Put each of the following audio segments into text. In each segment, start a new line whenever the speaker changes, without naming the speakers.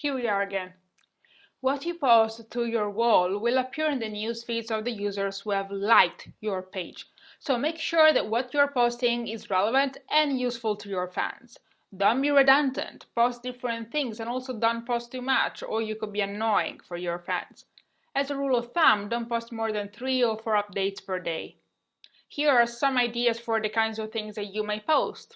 Here we are again. What you post to your wall will appear in the news feeds of the users who have liked your page. So make sure that what you're posting is relevant and useful to your fans. Don't be redundant, post different things, and also don't post too much or you could be annoying for your fans. As a rule of thumb, don't post more than 3 or 4 updates per day. Here are some ideas for the kinds of things that you may post.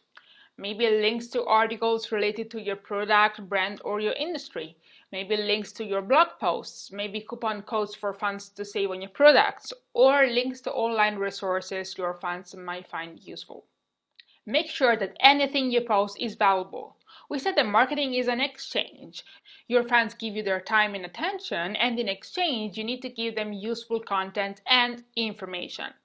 Maybe links to articles related to your product, brand, or your industry. Maybe links to your blog posts, maybe coupon codes for fans to save on your products, or links to online resources your fans might find useful. Make sure that anything you post is valuable. We said that marketing is an exchange. Your fans give you their time and attention, and in exchange, you need to give them useful content and information.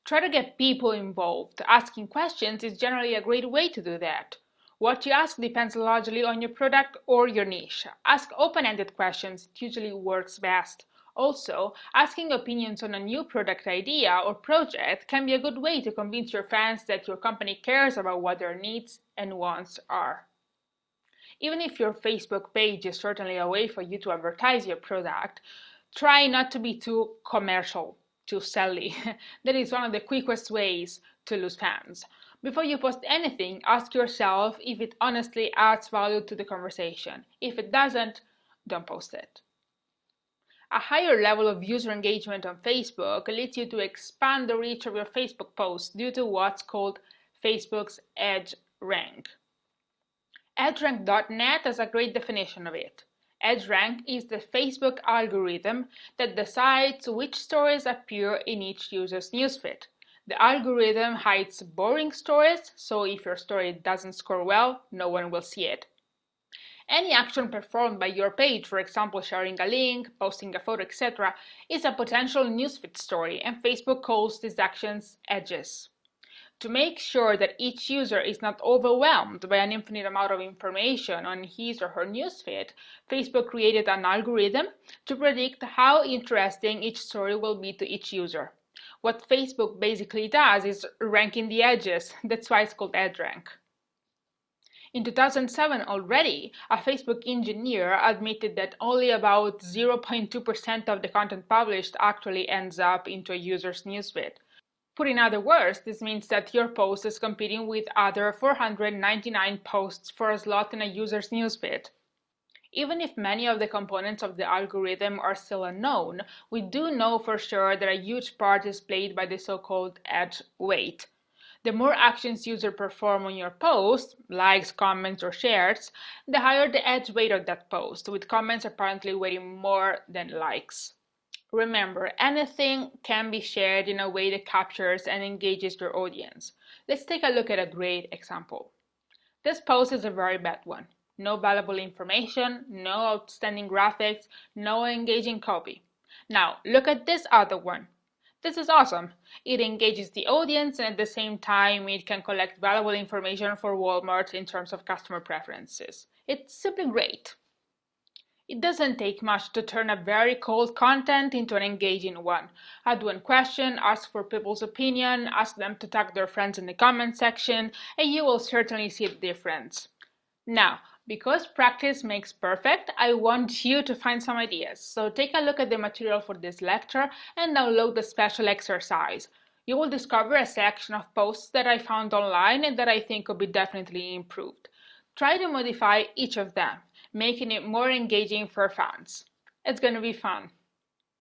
Try to get people involved. Asking questions is generally a great way to do that. What you ask depends largely on your product or your niche. Ask open-ended questions. It usually works best. Also, asking opinions on a new product idea or project can be a good way to convince your fans that your company cares about what their needs and wants are. Even if your Facebook page is certainly a way for you to advertise your product, try not to be too commercial, too selly. That is one of the quickest ways to lose fans. Before you post anything, ask yourself if it honestly adds value to the conversation. If it doesn't, don't post it. A higher level of user engagement on Facebook leads you to expand the reach of your Facebook posts due to what's called Facebook's EdgeRank. EdgeRank.net has a great definition of it. EdgeRank is the Facebook algorithm that decides which stories appear in each user's newsfeed. The algorithm hides boring stories, so if your story doesn't score well, no one will see it. Any action performed by your page, for example sharing a link, posting a photo, etc., is a potential newsfeed story, and Facebook calls these actions edges. To make sure that each user is not overwhelmed by an infinite amount of information on his or her newsfeed, Facebook created an algorithm to predict how interesting each story will be to each user. What Facebook basically does is ranking the edges. That's why it's called EdgeRank. In 2007 already, a Facebook engineer admitted that only about 0.2% of the content published actually ends up into a user's newsfeed. Put in other words, this means that your post is competing with other 499 posts for a slot in a user's newsfeed. Even if many of the components of the algorithm are still unknown, we do know for sure that a huge part is played by the so-called edge weight. The more actions users perform on your post, likes, comments, or shares, the higher the edge weight of that post, with comments apparently weighing more than likes. Remember, anything can be shared in a way that captures and engages your audience. Let's take a look at a great example. This post is a very bad one. No valuable information, no outstanding graphics, no engaging copy. Now, look at this other one. This is awesome. It engages the audience and at the same time it can collect valuable information for Walmart in terms of customer preferences. It's simply great. It doesn't take much to turn a very cold content into an engaging one. Add one question, ask for people's opinion, ask them to tag their friends in the comment section, and you will certainly see the difference. Now, because practice makes perfect, I want you to find some ideas. So take a look at the material for this lecture and download the special exercise. You will discover a selection of posts that I found online and that I think could be definitely improved. Try to modify each of them, making it more engaging for fans. It's going to be fun.